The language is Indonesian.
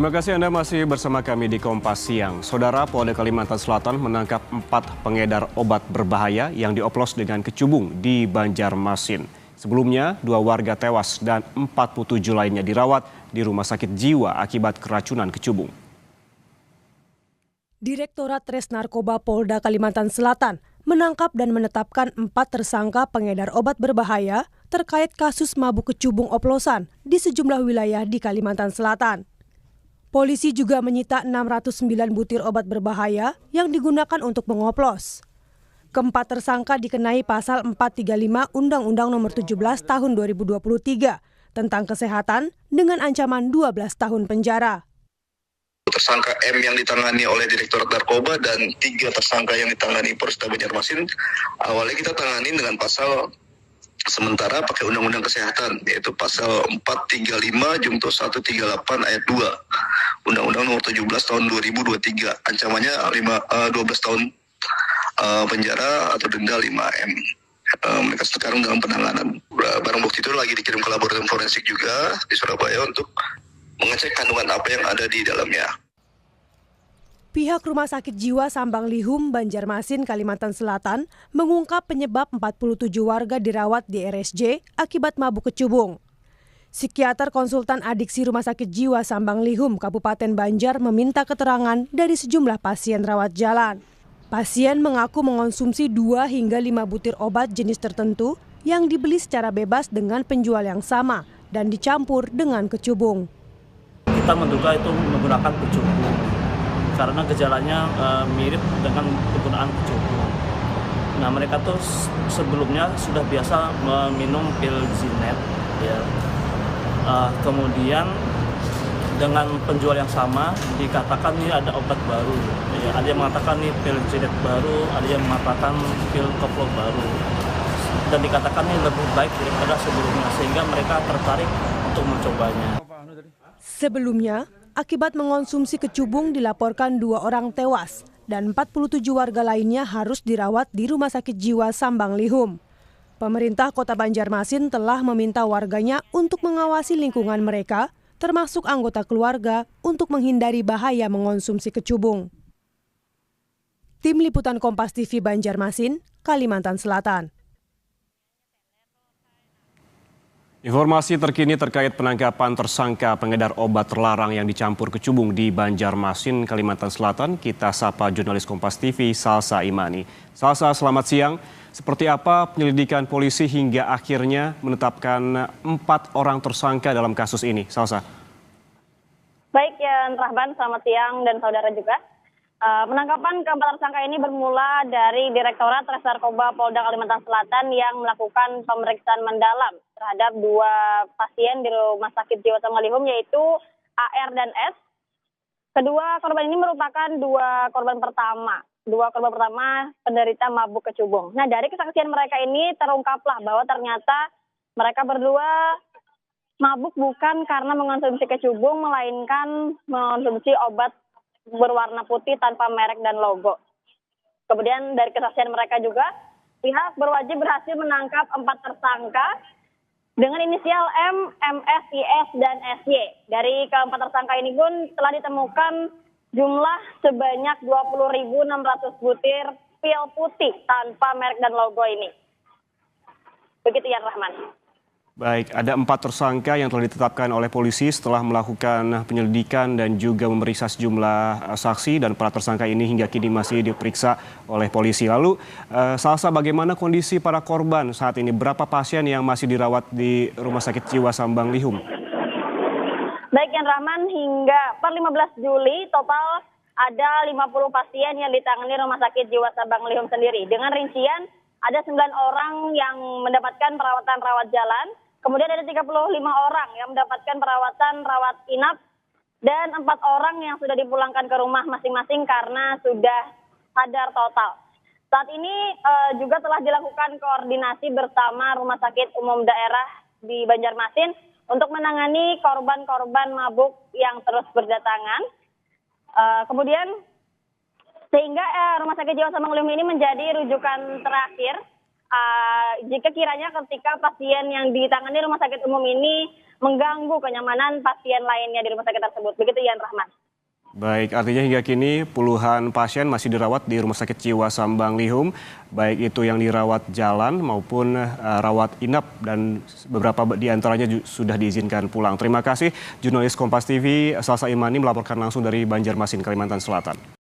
Terima kasih Anda masih bersama kami di Kompas Siang. Saudara, Polda Kalimantan Selatan menangkap 4 pengedar obat berbahaya yang dioplos dengan kecubung di Banjarmasin. Sebelumnya, 2 warga tewas dan 47 lainnya dirawat di rumah sakit jiwa akibat keracunan kecubung. Direktorat Res Narkoba Polda Kalimantan Selatan menangkap dan menetapkan 4 tersangka pengedar obat berbahaya terkait kasus mabuk kecubung oplosan di sejumlah wilayah di Kalimantan Selatan. Polisi juga menyita 609 butir obat berbahaya yang digunakan untuk mengoplos. Keempat tersangka dikenai pasal 435 Undang-Undang Nomor 17 Tahun 2023 tentang kesehatan dengan ancaman 12 tahun penjara. Tersangka M yang ditangani oleh Direktorat Narkoba dan 3 tersangka yang ditangani Polresta Banjarmasin, awalnya kita tangani dengan pasal sementara pakai Undang-Undang Kesehatan, yaitu pasal 435 Junto 138 ayat 2 Undang-Undang Nomor 17 Tahun 2023, ancamannya 12 tahun penjara atau denda 5M. Mereka sekarang dalam penanganan. Barang bukti itu lagi dikirim ke laboratorium forensik juga di Surabaya untuk mengecek kandungan apa yang ada di dalamnya. Pihak Rumah Sakit Jiwa Sambang Lihum, Banjarmasin, Kalimantan Selatan mengungkap penyebab 47 warga dirawat di RSJ akibat mabuk kecubung. Psikiater konsultan adiksi Rumah Sakit Jiwa Sambang Lihum, Kabupaten Banjar meminta keterangan dari sejumlah pasien rawat jalan. Pasien mengaku mengonsumsi 2 hingga 5 butir obat jenis tertentu yang dibeli secara bebas dengan penjual yang sama dan dicampur dengan kecubung. Kita menduga itu menggunakan kecubung karena gejalanya mirip dengan penggunaan kecubung. Nah, mereka tuh sebelumnya sudah biasa meminum pil Zinet, ya. Kemudian dengan penjual yang sama dikatakan ini ada obat baru. Ya, ada yang mengatakan ini pil Zinet baru, ada yang mengatakan pil koplo baru. Dan dikatakan ini lebih baik daripada sebelumnya, sehingga mereka tertarik untuk mencobanya. Sebelumnya, akibat mengonsumsi kecubung dilaporkan 2 orang tewas dan 47 warga lainnya harus dirawat di Rumah Sakit Jiwa Sambang Lihum. Pemerintah Kota Banjarmasin telah meminta warganya untuk mengawasi lingkungan mereka, termasuk anggota keluarga, untuk menghindari bahaya mengonsumsi kecubung. Tim Liputan Kompas TV Banjarmasin, Kalimantan Selatan. Informasi terkini terkait penangkapan tersangka pengedar obat terlarang yang dicampur kecubung di Banjarmasin, Kalimantan Selatan, kita sapa jurnalis Kompas TV Salsa Imani. Salsa, selamat siang. Seperti apa penyelidikan polisi hingga akhirnya menetapkan 4 orang tersangka dalam kasus ini, Salsa? Baik, ya Rahman, selamat siang dan saudara juga. Penangkapan keempat tersangka ini bermula dari Direktorat Res Narkoba Polda Kalimantan Selatan yang melakukan pemeriksaan mendalam terhadap 2 pasien di Rumah Sakit Jiwa Sambang Lihum, yaitu AR dan S. Kedua korban ini merupakan 2 korban pertama penderita mabuk kecubung. Nah, dari kesaksian mereka ini terungkaplah bahwa ternyata mereka berdua mabuk bukan karena mengonsumsi kecubung, melainkan mengonsumsi obat berwarna putih tanpa merek dan logo. Kemudian dari kesaksian mereka juga, pihak berwajib berhasil menangkap 4 tersangka dengan inisial M, MS, IS, dan SY. Dari keempat tersangka ini pun telah ditemukan jumlah sebanyak 20.600 butir pil putih tanpa merek dan logo ini. Begitu ya Rahman. Baik, ada 4 tersangka yang telah ditetapkan oleh polisi setelah melakukan penyelidikan dan juga memeriksa sejumlah saksi, dan para tersangka ini hingga kini masih diperiksa oleh polisi. Lalu, Salsa, bagaimana kondisi para korban saat ini? Berapa pasien yang masih dirawat di Rumah Sakit Jiwa Sambang Lihum? Baik, Yan Rahman, hingga per 15 Juli total ada 50 pasien yang ditangani Rumah Sakit Jiwa Sambang Lihum sendiri. Dengan rincian ada 9 orang yang mendapatkan perawatan rawat jalan, kemudian ada 35 orang yang mendapatkan perawatan rawat inap, dan 4 orang yang sudah dipulangkan ke rumah masing-masing karena sudah sadar total. Saat ini juga telah dilakukan koordinasi bersama Rumah Sakit Umum Daerah di Banjarmasin untuk menangani korban-korban mabuk yang terus berdatangan. Kemudian sehingga Rumah Sakit Jiwa Sambang Lihum ini menjadi rujukan terakhir jika kiranya ketika pasien yang ditangani Rumah Sakit Umum ini mengganggu kenyamanan pasien lainnya di rumah sakit tersebut. Begitu Yan Rahman. Baik, artinya hingga kini puluhan pasien masih dirawat di Rumah Sakit Jiwa Sambang Lihum, baik itu yang dirawat jalan maupun rawat inap, dan beberapa di antaranya sudah diizinkan pulang. Terima kasih jurnalis Kompas TV Salsa Imani melaporkan langsung dari Banjarmasin, Kalimantan Selatan.